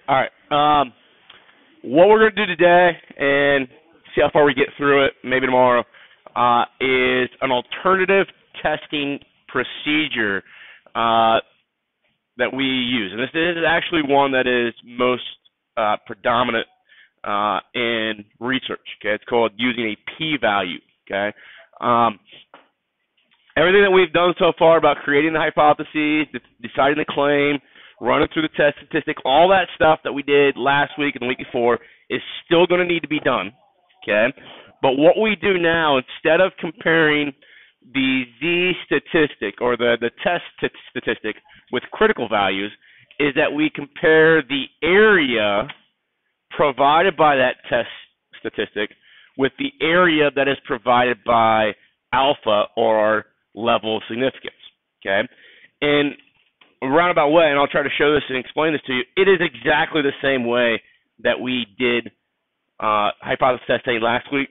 All right. What we're going to do today, and see how far we get through it, maybe tomorrow, is an alternative testing procedure that we use. And this is actually one that is most predominant in research. Okay, it's called using a p-value. Okay, everything that we've done so far about creating the hypotheses, deciding the claim, running through the test statistic, all that stuff that we did last week and the week before is still going to need to be done. Okay, but what we do now, instead of comparing the Z statistic or the test statistic with critical values, is that we compare the area provided by that test statistic with the area that is provided by alpha or level of significance. Okay, in a roundabout way, and I'll try to show this and explain this to you, it is exactly the same way that we did hypothesis testing last week,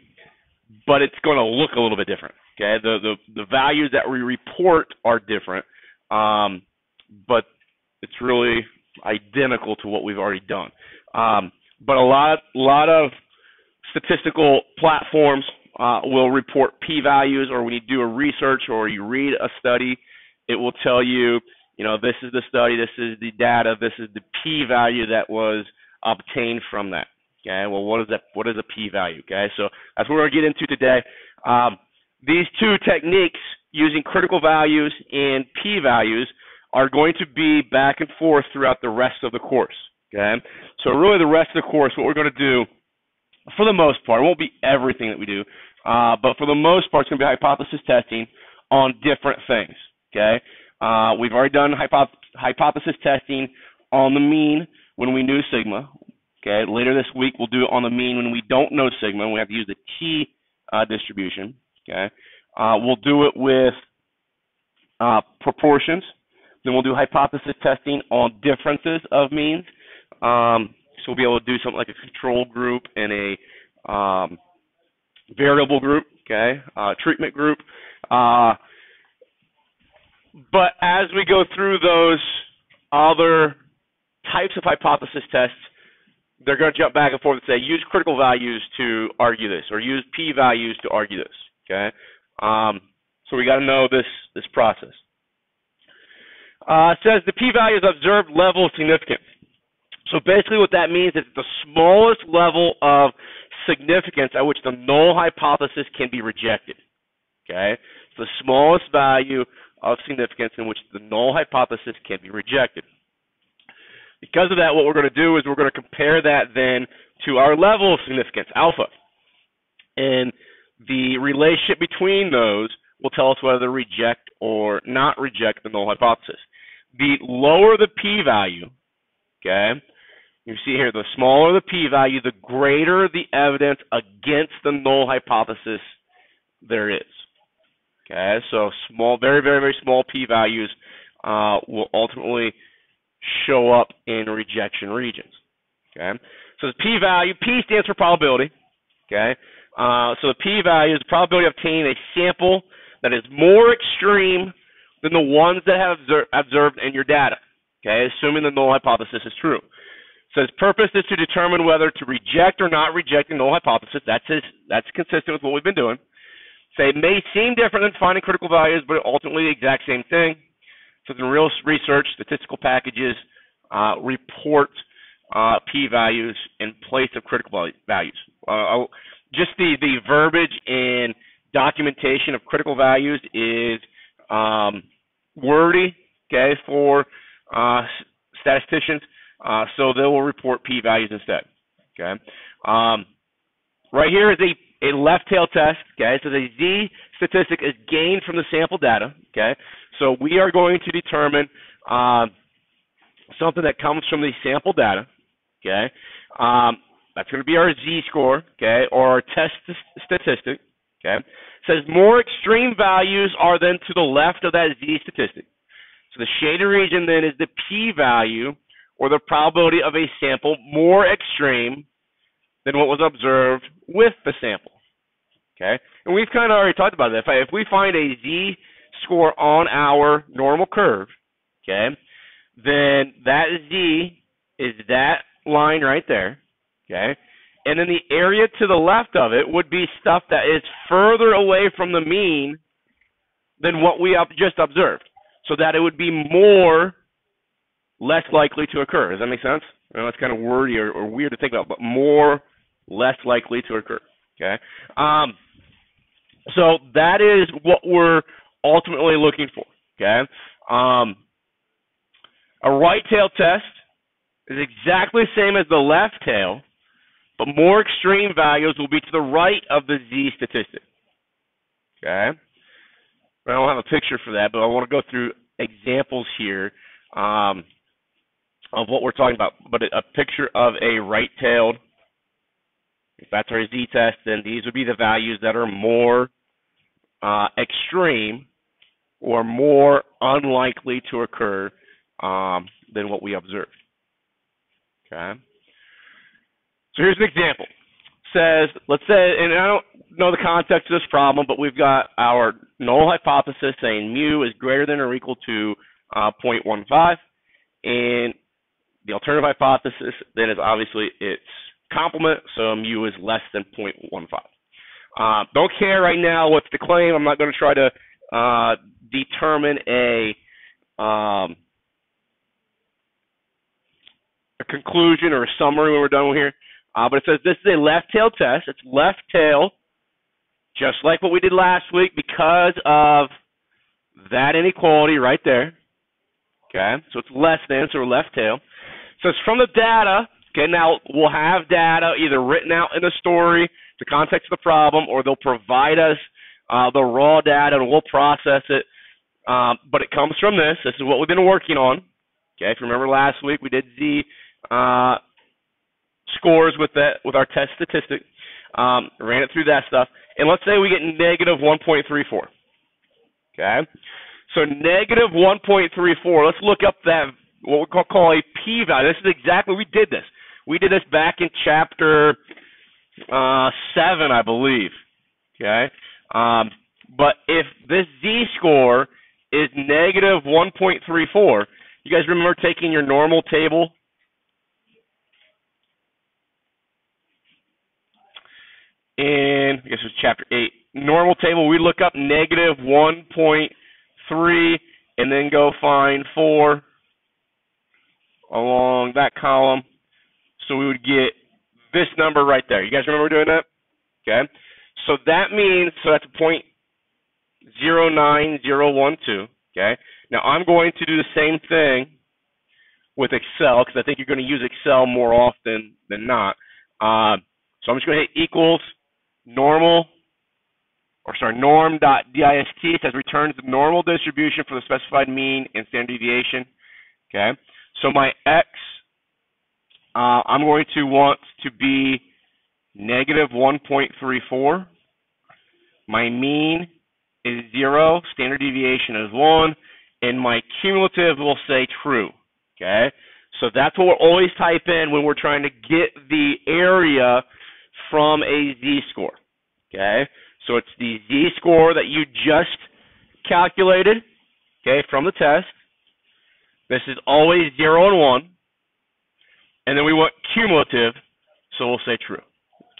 but it's going to look a little bit different. Okay, the values that we report are different, but it's really identical to what we've already done. But a lot of statistical platforms will report p-values, or when you do a research or you read a study, it will tell you, this is the study, this is the data, this is the p-value that was obtained from that. Okay, well, what is that? What is a p-value? Okay, so that's what we're going to get into today. These two techniques, using critical values and p-values, are going to be back and forth throughout the rest of the course. Okay, so really the rest of the course, what we're going to do, for the most part, it won't be everything that we do, but for the most part, it's going to be hypothesis testing on different things. Okay, we've already done hypothesis testing on the mean when we knew sigma. Okay, later this week we'll do it on the mean when we don't know sigma and we have to use the t distribution. Okay, we'll do it with proportions. Then we'll do hypothesis testing on differences of means. So we'll be able to do something like a control group and a variable group, okay, treatment group. But as we go through those other types of hypothesis tests, they're going to jump back and forth and say, use critical values to argue this, or use p-values to argue this, okay? So we got to know this process. It says the p-value is observed level of significance. So basically what that means is the smallest level of significance at which the null hypothesis can be rejected. Okay? It's the smallest value of significance in which the null hypothesis can be rejected. Because of that, what we're going to do is we're going to compare that then to our level of significance, alpha. And the relationship between those will tell us whether to reject or not reject the null hypothesis. The lower the p-value, okay, you see here, the smaller the p-value, the greater the evidence against the null hypothesis there is. Okay, so small, very, very, very small p-values will ultimately show up in rejection regions. Okay, so the p-value, p stands for probability. Okay, so the p-value is the probability of obtaining a sample that is more extreme than the ones that have observed in your data. Okay, assuming the null hypothesis is true. So its purpose is to determine whether to reject or not reject the null hypothesis. That's consistent with what we've been doing. So it may seem different than finding critical values, but ultimately the exact same thing. So in real research, statistical packages report p-values in place of critical values. Just the verbiage and documentation of critical values is wordy, okay, for statisticians. So they will report p-values instead. Okay. Right here is a left tail test. Okay. So the Z statistic is gained from the sample data. Okay. So we are going to determine something that comes from the sample data. Okay. That's going to be our Z score. Okay. Or our test statistic. Okay. It says more extreme values are then to the left of that Z statistic. So the shaded region then is the p-value, or the probability of a sample more extreme than what was observed with the sample. Okay? And we've kind of already talked about that. If we find a Z score on our normal curve, okay, then that Z is that line right there, okay? And then the area to the left of it would be stuff that is further away from the mean than what we just observed, so that it would be more less likely to occur. Does that make sense? I know that's kind of wordy or weird to think about, but more less likely to occur, okay? So that is what we're ultimately looking for, okay? A right tail test is exactly the same as the left tail, but more extreme values will be to the right of the z statistic, okay? I don't have a picture for that, but I want to go through examples here of what we're talking about. But a picture of a right-tailed, if that's our z-test, then these would be the values that are more extreme or more unlikely to occur than what we observed. Okay. So here's an example. Says, let's say, and I don't know the context of this problem, but we've got our null hypothesis saying mu is greater than or equal to 0.15, and the alternative hypothesis then is obviously its complement, so mu is less than 0.15. Don't care right now what's the claim. I'm not going to try to determine a conclusion or a summary when we're done here. But it says this is a left tail test. It's left tail, just like what we did last week, because of that inequality right there. Okay, so it's less than, so we're left tail. So it's from the data. Okay, now we'll have data either written out in the story, the context of the problem, or they'll provide us the raw data and we'll process it. But it comes from this. This is what we've been working on. Okay, if you remember last week, we did the scores with our test statistic, ran it through that stuff, and let's say we get negative 1.34. Okay, so negative 1.34. Let's look up that what we call a p-value. This is exactly, we did this. We did this back in chapter 7, I believe. Okay, but if this z-score is negative 1.34, you guys remember taking your normal table? In, I guess it was chapter 8. Normal table, we look up negative 1.3 and then go find 4 along that column. So we would get this number right there. You guys remember doing that? Okay. So that means, so that's 0.09012. Okay. Now I'm going to do the same thing with Excel because I think you're going to use Excel more often than not. So I'm just going to hit equals norm.dist. It says returns the normal distribution for the specified mean and standard deviation. Okay. So my x, I'm going to want to be negative 1.34. My mean is 0. Standard deviation is 1. And my cumulative will say true. Okay. So that's what we'll always type in when we're trying to get the area from a z-score. Okay. So it's the z-score that you just calculated, okay, from the test. This is always 0 and 1. And then we want cumulative, so we'll say true.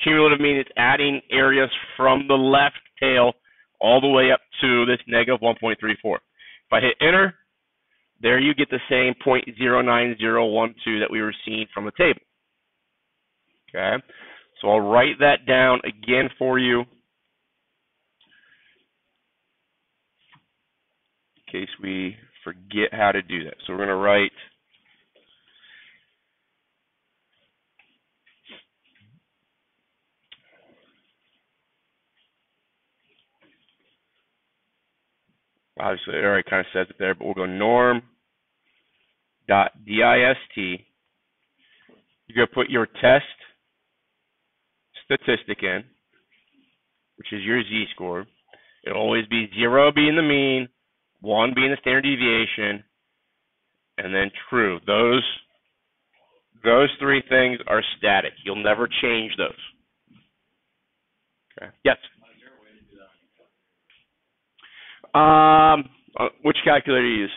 Cumulative means it's adding areas from the left tail all the way up to this negative 1.34. If I hit enter, there you get the same 0.09012 that we were seeing from the table. Okay, so I'll write that down again for you in case we forget how to do that. So we're going to write obviously it already kind of says it there, but we'll go norm.dist. You're going to put your test statistic in, which is your z-score. It'll always be 0 being the mean, 1 being the standard deviation, and then true. Those three things are static. You'll never change those. Okay. Yes. Which calculator do you use?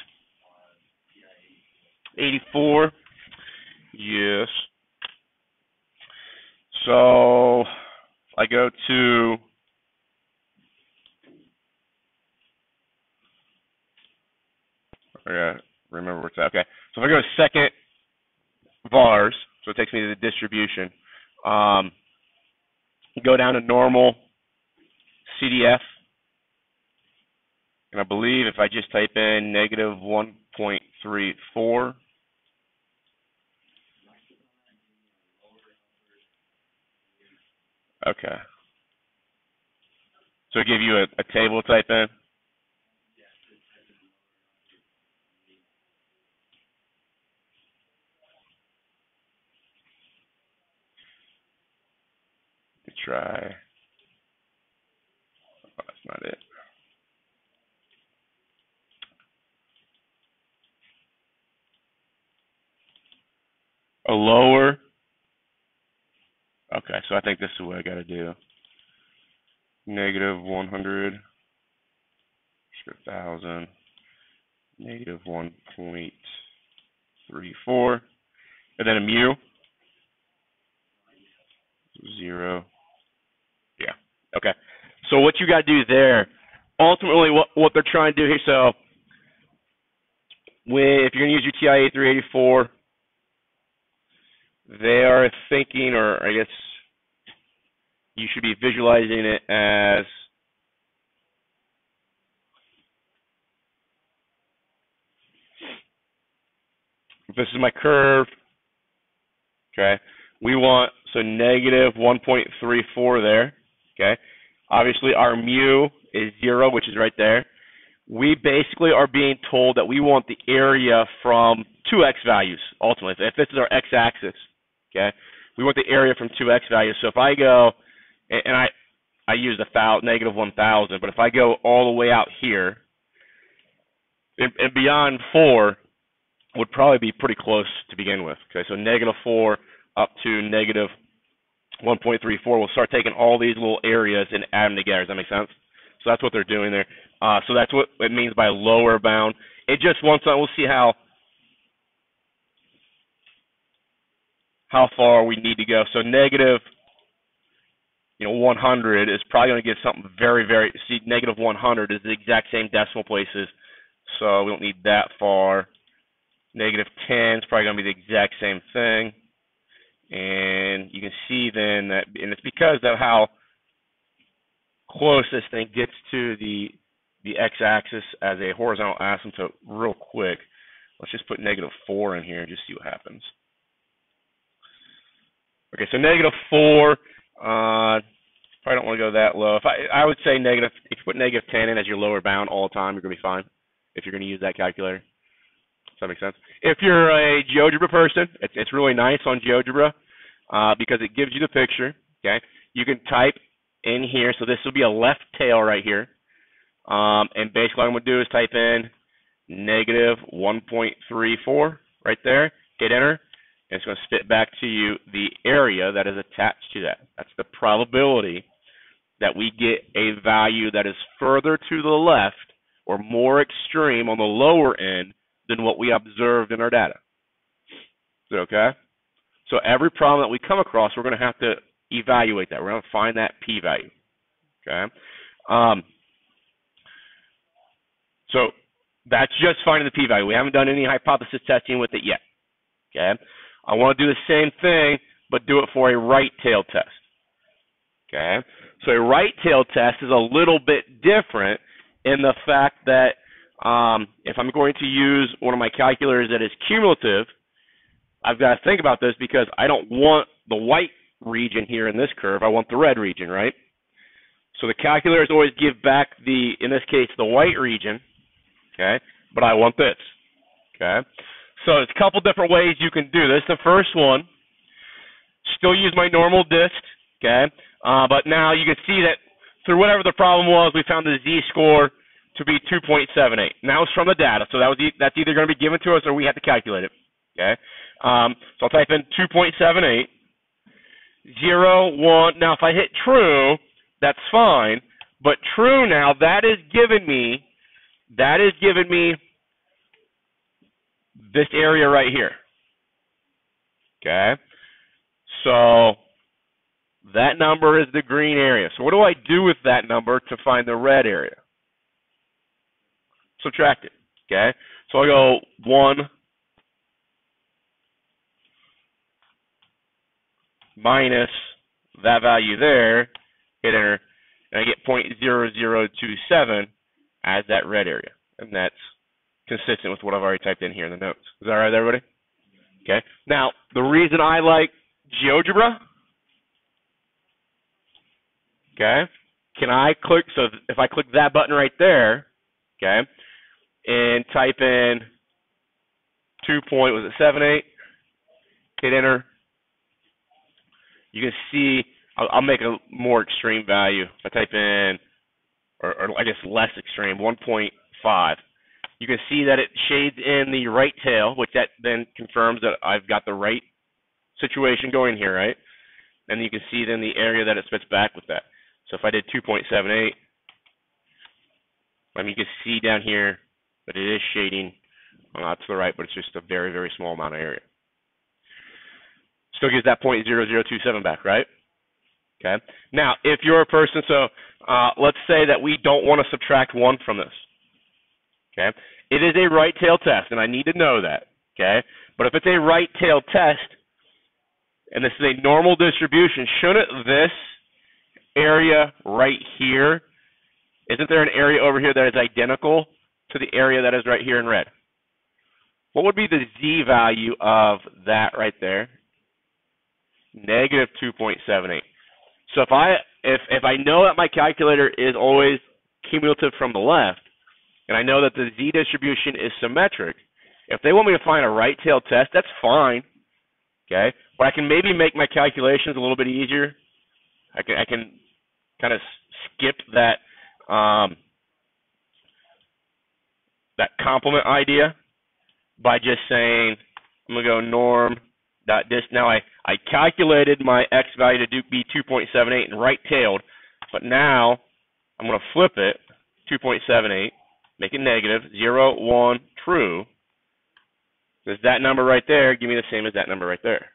84. Yes. So I go to remember where it's at. Okay. So if I go to second vars, so it takes me to the distribution. Go down to normal CDF, and I believe if I just type in negative 1.34, okay. So it give you a table to type in. Let's try. Oh, that's not it. A lower. Okay, so I think this is what I got to do. Negative 100, 1,000, negative 1.34, and then a mu, 0. Yeah. Okay. So what you got to do there, ultimately, what they're trying to do here. So, if you're going to use your TI 8384, they are thinking, or I guess you should be visualizing it as this is my curve. Okay. We want negative 1.34 there. Okay. Obviously, our mu is 0, which is right there. We basically are being told that we want the area from 2x values, ultimately. If this is our x-axis, okay, we want the area from 2x values. So if I go, and I use the negative 1,000, but if I go all the way out here, and beyond 4 would probably be pretty close to begin with. Okay, so negative 4 up to negative 1.34, we'll start taking all these little areas and add them together. Does that make sense? So that's what they're doing there. So that's what it means by lower bound. It just wants, we'll see how far we need to go. So negative, 100 is probably going to give something very, very, see, negative 100 is the exact same decimal places. So we don't need that far. Negative 10 is probably going to be the exact same thing. And you can see then that, and it's because of how close this thing gets to the x-axis as a horizontal asymptote real quick. Let's just put negative 4 in here and just see what happens. Okay, so negative 4, probably don't want to go that low. If I would say negative, if you put negative 10 in as your lower bound all the time, you're going to be fine if you're going to use that calculator. Does that make sense? If you're a GeoGebra person, it's really nice on GeoGebra because it gives you the picture. Okay, you can type in here. So this will be a left tail right here, and basically what I'm going to do is type in negative 1.34 right there. Hit enter, and it's going to spit back to you the area that is attached to that. That's the probability that we get a value that is further to the left or more extreme on the lower end than what we observed in our data. Is that okay? So every problem that we come across, we're going to have to evaluate that. We're going to find that p-value. Okay? So that's just finding the p-value. We haven't done any hypothesis testing with it yet. Okay? I want to do the same thing, but do it for a right tail test. Okay? So a right tail test is a little bit different in the fact that if I'm going to use one of my calculators that is cumulative, I've got to think about this because I don't want the white region here in this curve. I want the red region, right? So the calculators always give back in this case, the white region, okay? But I want this, okay? So there's a couple different ways you can do this. The first one, still use my normal disk, okay? But now you can see that through whatever the problem was, we found the z-score to be 2.78. Now it's from the data, so that's either going to be given to us or we have to calculate it. Okay, so I'll type in 2.78, 0, 1. Now if I hit true, that's fine. But true now, that is giving me this area right here. Okay, so That number is the green area. So what do I do with that number to find the red area? Subtract it, okay? So I go 1 minus that value there, hit enter, and I get 0.0027 as that red area. And that's consistent with what I've already typed in here in the notes. Is that all right, everybody? Okay. Now, the reason I like GeoGebra, okay, can I click, so if I click that button right there, okay, and type in 2.78, hit enter, you can see, I'll make a more extreme value. If I type in, or I guess less extreme, 1.5, you can see that it shades in the right tail, which that then confirms that I've got the right situation going here, right? And you can see then the area that it spits back with that. So if I did 2.78, I mean, you can see down here that it is shading to the right, but it's just a very, very small amount of area. Still gives that 0.0027 back, right? Okay. Now, if you're a person, so let's say that we don't want to subtract 1 from this. Okay. It is a right tail test, and I need to know that. Okay. But if it's a right tail test, and this is a normal distribution, shouldn't this area right here, isn't there an area over here that is identical to the area that is right here in red? What would be the Z value of that right there? Negative 2.78. So if I know that my calculator is always cumulative from the left, and I know that the Z distribution is symmetric, if they want me to find a right tail test, that's fine. Okay, but I can maybe make my calculations a little bit easier. I can kind of skip that that complement idea by just saying I'm gonna go norm.dist. Now I calculated my x value to be 2.78 and right tailed, but now I'm gonna flip it 2.78, make it negative 0, 1, true. Does that number right there give me the same as that number right there?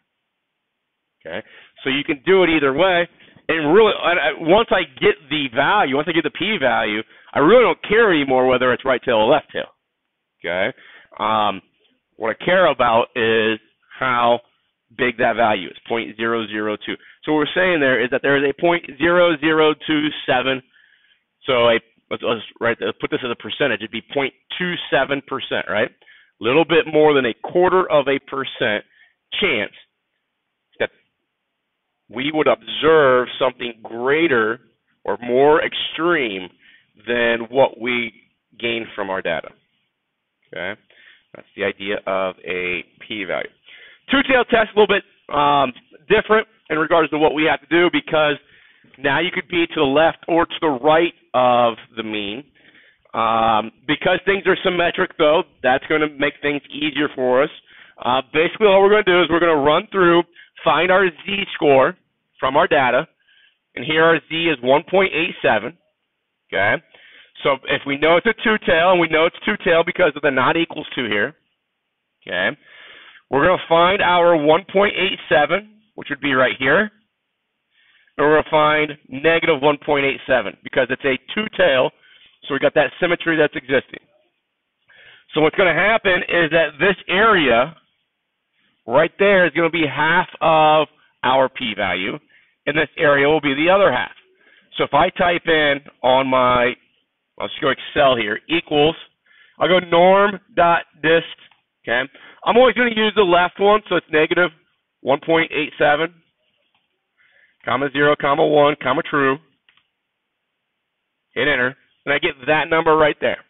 Okay, so you can do it either way. And really, once I get the value, once I get the p-value, I really don't care anymore whether it's right tail or left tail. Okay, what I care about is how big that value is, 0.002. So what we're saying there is that there is a 0.0027. So let's put this as a percentage. It'd be 0.27%, right? A little bit more than 0.25% chance that we would observe something greater or more extreme than what we gain from our data. Okay, that's the idea of a p-value. Two-tailed test a little bit different in regards to what we have to do, because now you could be to the left or to the right of the mean. Because things are symmetric, though, that's going to make things easier for us. Basically, all we're going to do is we're going to run through, find our z-score from our data, and here our z is 1.87. Okay, so if we know it's a two-tail, and we know it's two-tail because of the not equals to here, okay, we're going to find our 1.87, which would be right here, and we're going to find negative 1.87 because it's a two-tail. So we got that symmetry that's existing. So what's going to happen is that this area right there is going to be half of our p-value, and this area will be the other half. So if I type in on my, let's go Excel here, equals, I'll go norm.dist, okay? I'm always going to use the left one, so it's negative 1.87, comma 0, comma 1, comma true, hit enter. And I get that number right there,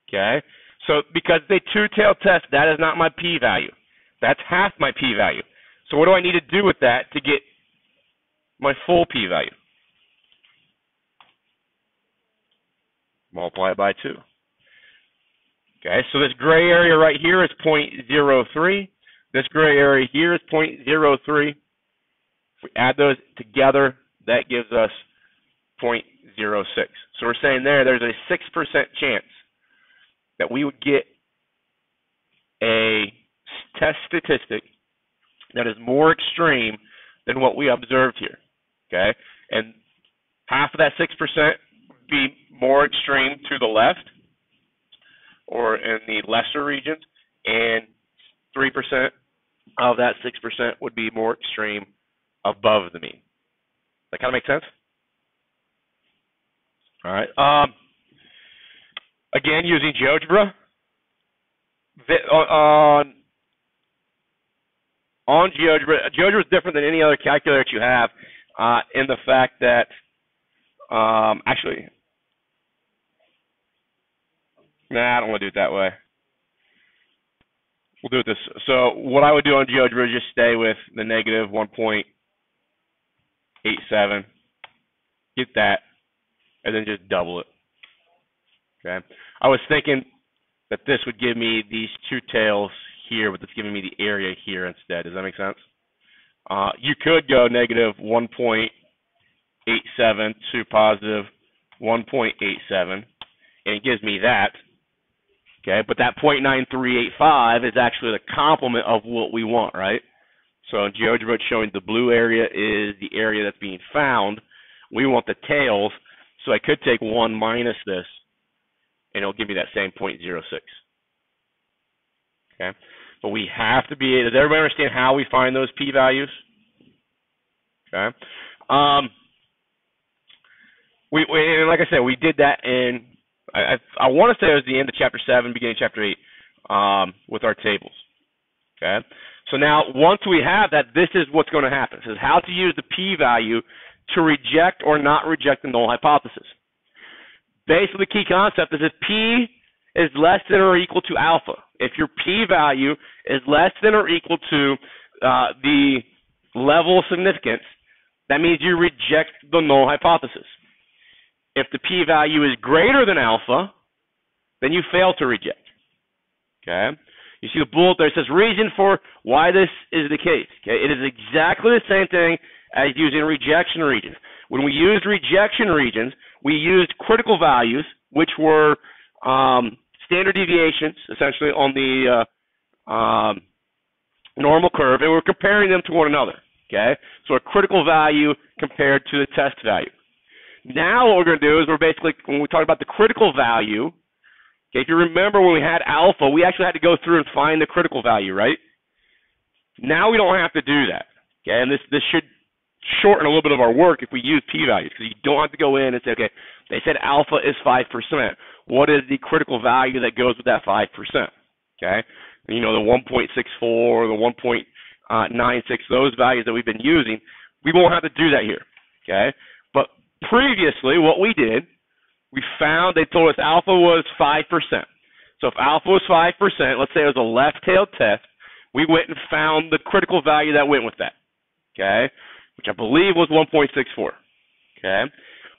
okay? So because it's a two-tailed test, that is not my p-value. That's half my p-value. So what do I need to do with that to get my full p-value? Multiply it by 2. Okay, so this gray area right here is 0.03. This gray area here is 0.03. If we add those together, that gives us 0.06. So we're saying there's a 6% chance that we would get a test statistic that is more extreme than what we observed here. okay? And half of that 6% would be more extreme to the left or in the lesser regions, and 3% of that 6% would be more extreme above the mean. That kind of make sense? All right. Again, using GeoGebra, on GeoGebra is different than any other calculator that you have in the fact that, actually, I don't want to do it that way. We'll do it this. So what I would do on GeoGebra is just stay with the negative 1.87, get that, and then just double it. Okay. I was thinking that this would give me these two tails here, but it's giving me the area here instead. Does that make sense? You could go negative 1.87 to positive 1.87, and it gives me that. Okay, but that 0.9385 is actually the complement of what we want, right? So in GeoGebra, it's showing the blue area is the area that's being found. We want the tails, so I could take 1 minus this, and it'll give me that same 0.06. Okay, but we have to be. Does everybody understand how we find those p-values? Okay, and like I said, we did that in. I want to say it was the end of chapter 7, beginning of chapter 8, with our tables. Okay, so now once we have that, this is what's going to happen. It says how to use the p-value to reject or not reject the null hypothesis. Basically, the key concept is if p is less than or equal to alpha. If your p-value is less than or equal to the level of significance, that means you reject the null hypothesis. If the p-value is greater than alpha, then you fail to reject. Okay? You see the bullet there, it says reason for why this is the case. Okay? It is exactly the same thing as using rejection regions. When we used rejection regions, we used critical values, which were standard deviations, essentially, on the normal curve, and we're comparing them to one another. Okay? So a critical value compared to the test value. Now what we're going to do is we're basically, when we talk about the critical value, okay, if you remember when we had alpha, we actually had to go through and find the critical value, right? Now we don't have to do that. Okay, and this should shorten a little bit of our work if we use p-values, because you don't have to go in and say, okay, they said alpha is 5%. What is the critical value that goes with that 5%? Okay, you know, the 1.64 or the 1.96, those values that we've been using, we won't have to do that here. Okay, but previously, what we did, we found they told us alpha was 5%. So if alpha was 5%, let's say it was a left-tailed test, we went and found the critical value that went with that, okay, which I believe was 1.64, okay.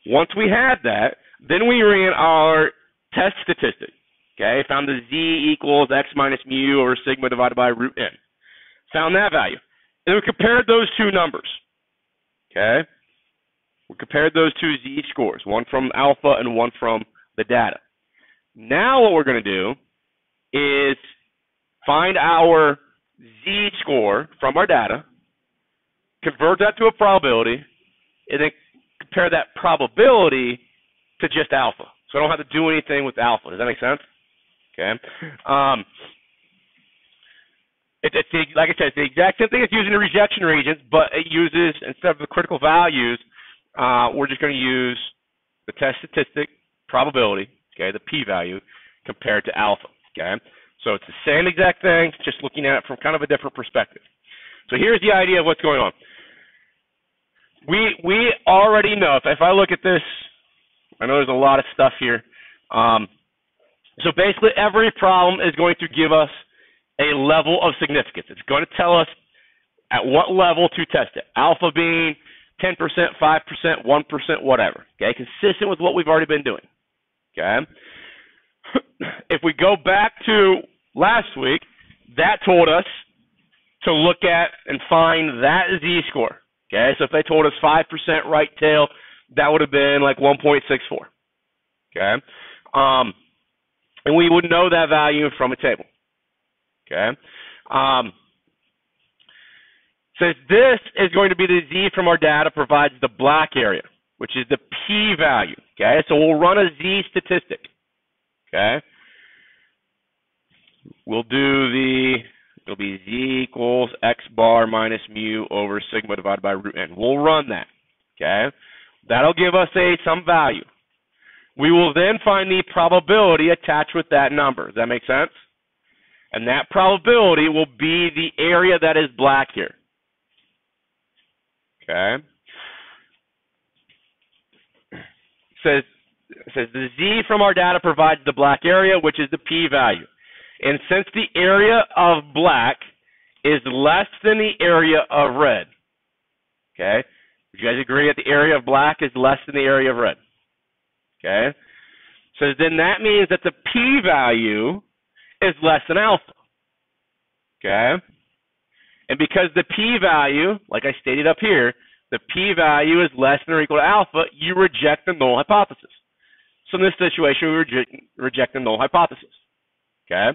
Once we had that, then we ran our test statistic, okay, found the z equals x minus mu over sigma divided by root n, found that value. And we compared those two numbers, okay. We compared those two z-scores, one from alpha and one from the data. Now what we're going to do is find our z-score from our data, convert that to a probability, and then compare that probability to just alpha. So I don't have to do anything with alpha. Does that make sense? Okay. Like I said, it's the exact same thing as using the rejection regions, but it uses, instead of the critical values, we're just going to use the test statistic probability, okay, the p-value, compared to alpha, okay? So it's the same exact thing, just looking at it from kind of a different perspective. So here's the idea of what's going on. We already know, if I look at this, I know there's a lot of stuff here. So basically every problem is going to give us a level of significance. It's going to tell us at what level to test it. Alpha being 10%, 5%, 1%, whatever. Okay, consistent with what we've already been doing. Okay. If we go back to last week, that told us to look at and find that z-score. Okay, so if they told us 5% right tail, that would have been like 1.64. Okay, and we would know that value from a table. Okay, Says this is going to be the Z from our data provides the black area, which is the p-value. Okay, so we'll run a Z statistic. Okay, we'll do it'll be Z equals X bar minus mu over sigma divided by root n. We'll run that. Okay, that'll give us some value. We will then find the probability attached with that number. Does that make sense? And that probability will be the area that is black here. Okay. Says the Z from our data provides the black area, which is the p-value. And since the area of black is less than the area of red, okay, would you guys agree that the area of black is less than the area of red? Okay, so then that means that the p-value is less than alpha. Okay, and because the p-value, like I stated up here, the p-value is less than or equal to alpha, you reject the null hypothesis. So in this situation, we reject the null hypothesis. Okay,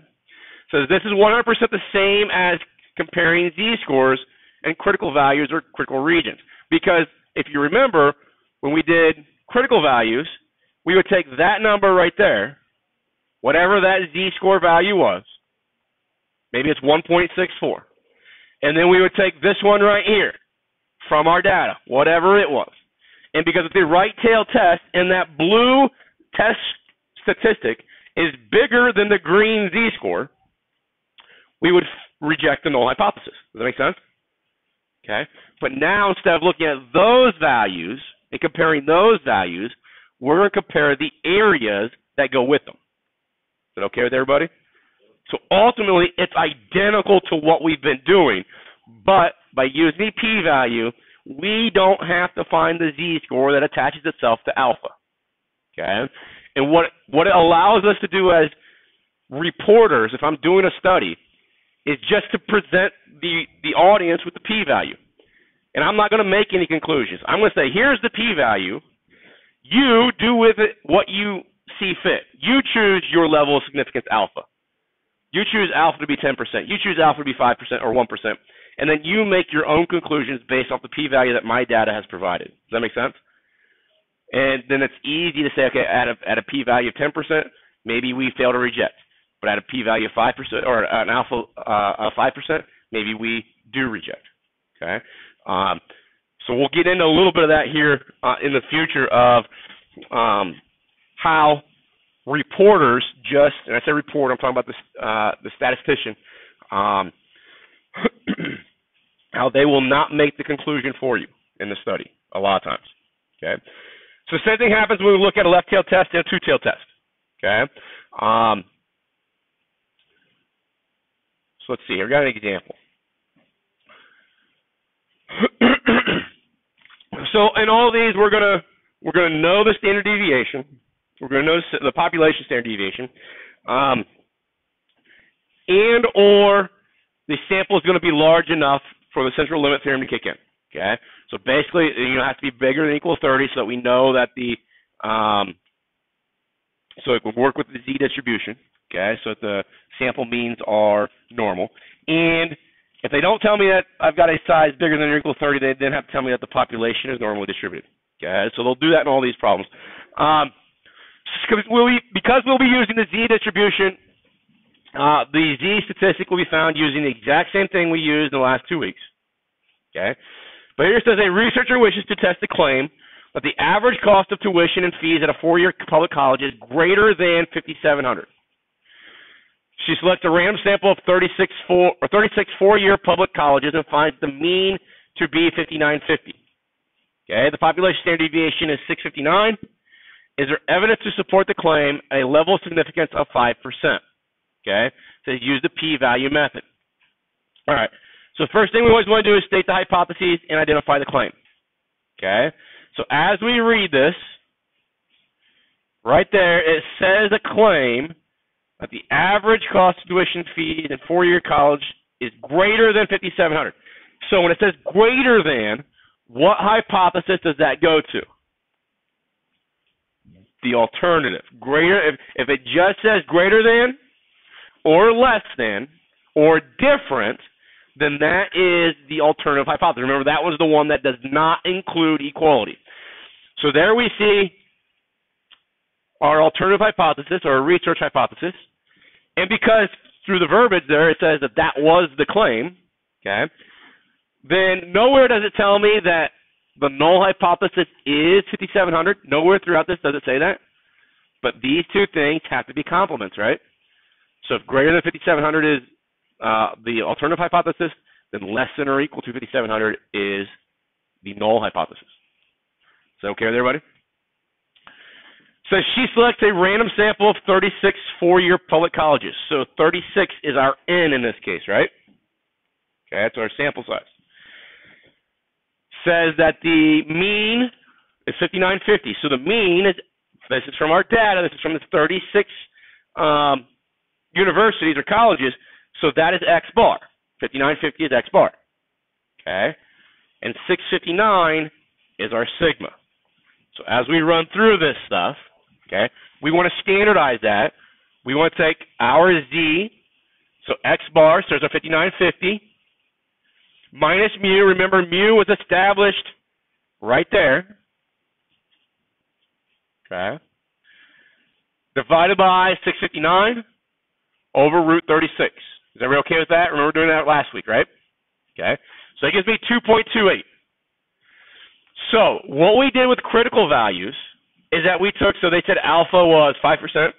so this is 100% the same as comparing z-scores and critical values or critical regions. Because if you remember, when we did critical values, we would take that number right there, whatever that z-score value was, maybe it's 1.64, and then we would take this one right here from our data, whatever it was. And because it's the right tail test, and that blue test statistic is bigger than the green z-score, we would reject the null hypothesis. Does that make sense? Okay. But now, instead of looking at those values and comparing those values, we're going to compare the areas that go with them. Is that okay with everybody? So ultimately, it's identical to what we've been doing, but by using the p-value, we don't have to find the z-score that attaches itself to alpha. Okay? And what it allows us to do as reporters, if I'm doing a study, is just to present the audience with the p-value. And I'm not going to make any conclusions. I'm going to say, here's the p-value. You do with it what you see fit. You choose your level of significance alpha. You choose alpha to be 10%. You choose alpha to be 5% or 1%. And then you make your own conclusions based off the p-value that my data has provided. Does that make sense? And then it's easy to say, okay, at a p-value of 10%, maybe we fail to reject. But at a p-value of 5% or an alpha of 5%, maybe we do reject. Okay? So we'll get into a little bit of that here in the future of how reporters just, and I say reporter, I'm talking about the statistician, how they will not make the conclusion for you in the study a lot of times. Okay? So the same thing happens when we look at a left tail test and a two tail test. Okay? So let's see here. We got an example. So in all these, we're gonna know the standard deviation. We're gonna know the population standard deviation, and or the sample is going to be large enough for the central limit theorem to kick in. Okay. So basically, it has to be bigger than or equal to 30, so that we know that so it will work with the z distribution. Okay. So that the sample means are normal, and if they don't tell me that I've got a size bigger than or equal to 30, they then have to tell me that the population is normally distributed. Okay, so they'll do that in all these problems. Because we'll be using the z distribution, the z statistic will be found using the exact same thing we used in the last 2 weeks. Okay, but here it says a researcher wishes to test the claim that the average cost of tuition and fees at a four-year public college is greater than $5,700. She selects a random sample of 36 four-year public colleges and finds the mean to be 5950. Okay, the population standard deviation is 659. Is there evidence to support the claim at a level of significance of 5%? Okay, so use the p-value method. All right, so the first thing we always want to do is state the hypotheses and identify the claim. Okay, so as we read this, right there, it says a claim that the average cost of tuition fees in four-year college is greater than $5,700. So when it says greater than, what hypothesis does that go to? The alternative. Greater. If it just says greater than, or less than, or different, then that is the alternative hypothesis. Remember, that was the one that does not include equality. So there we see our alternative hypothesis, or a research hypothesis. And because through the verbiage there it says that that was the claim, okay, then nowhere does it tell me that the null hypothesis is 5,700. Nowhere throughout this does it say that. But these two things have to be complements, right? So if greater than 5,700 is the alternative hypothesis, then less than or equal to 5,700 is the null hypothesis. Is that okay with everybody? So she selects a random sample of 36 four-year public colleges. So 36 is our N in this case, right? Okay, that's our sample size. Says that the mean is 5,950. So the mean is, this is from our data, this is from the 36 universities or colleges, so that is X bar. 5,950 is X bar. Okay? And 659 is our sigma. So as we run through this stuff, okay, we want to standardize that. We want to take our Z, so X bar, so there's our 5,950, minus mu. Remember, mu was established right there. Okay. Divided by 659 over root 36. Is everybody okay with that? Remember doing that last week, right? Okay. So that gives me 2.28. So what we did with critical values is that we took, so they said alpha was 5%.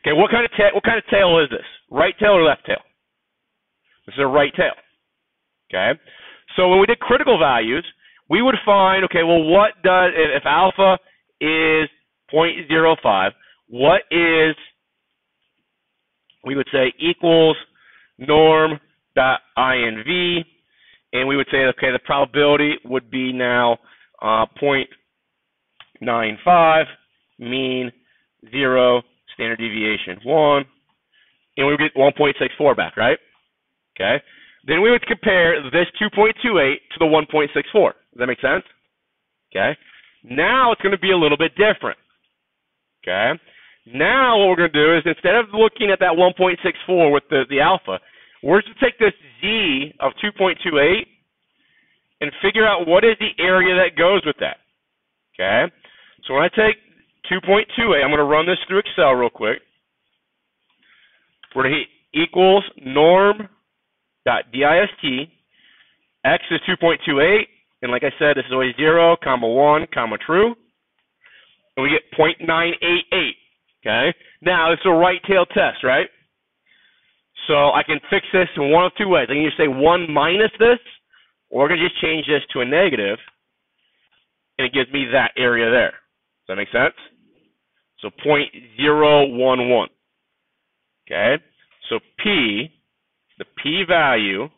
Okay, what kind of tail is this? Right tail or left tail? This is a right tail. Okay. So when we did critical values, we would find, okay, well, what does, if alpha is 0.05, what is, we would say, equals norm.inv, and we would say, okay, the probability would be now 0.95, mean 0, standard deviation 1, and we would get 1.64 back, right? Okay. Then we would compare this 2.28 to the 1.64. Does that make sense? Okay. Now it's going to be a little bit different. Okay. Now what we're going to do is, instead of looking at that 1.64 with the alpha, we're going to take this Z of 2.28 and figure out what is the area that goes with that. Okay. So when I take 2.28, I'm going to run this through Excel real quick. We're going to hit equals norm.dist. X is 2.28, and like I said, this is always 0, 1, true. And we get 0.988. Okay? Now, it's a right tail test, right? So I can fix this in one of two ways. I can either say 1 minus this, or I can just change this to a negative, and it gives me that area there. Does that make sense? So 0.011. Okay? So P, the p-value,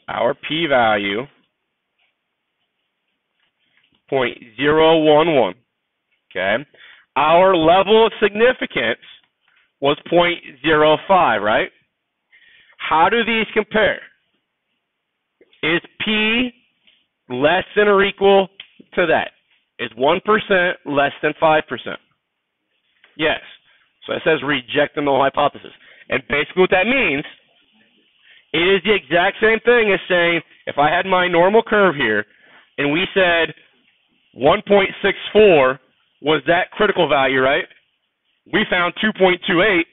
our p-value, 0.011. Okay? Our level of significance was 0.05, right? How do these compare? Is P less than or equal to that? Is 1% less than 5%? Yes. So it says reject the null hypothesis. And basically what that means, it is the exact same thing as saying, if I had my normal curve here, and we said 1.64 was that critical value, right? We found 2.28.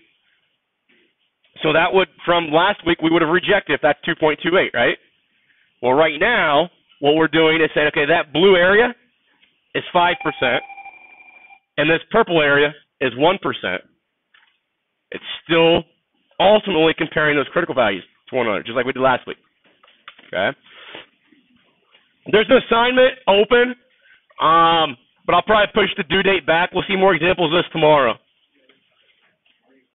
So that would, from last week, we would have rejected if that's 2.28, right? Well, right now, what we're doing is saying, okay, that blue area is 5%, and this purple area is 1%. It's still ultimately comparing those critical values to one another, just like we did last week. Okay? There's an assignment open, but I'll probably push the due date back. We'll see more examples of this tomorrow.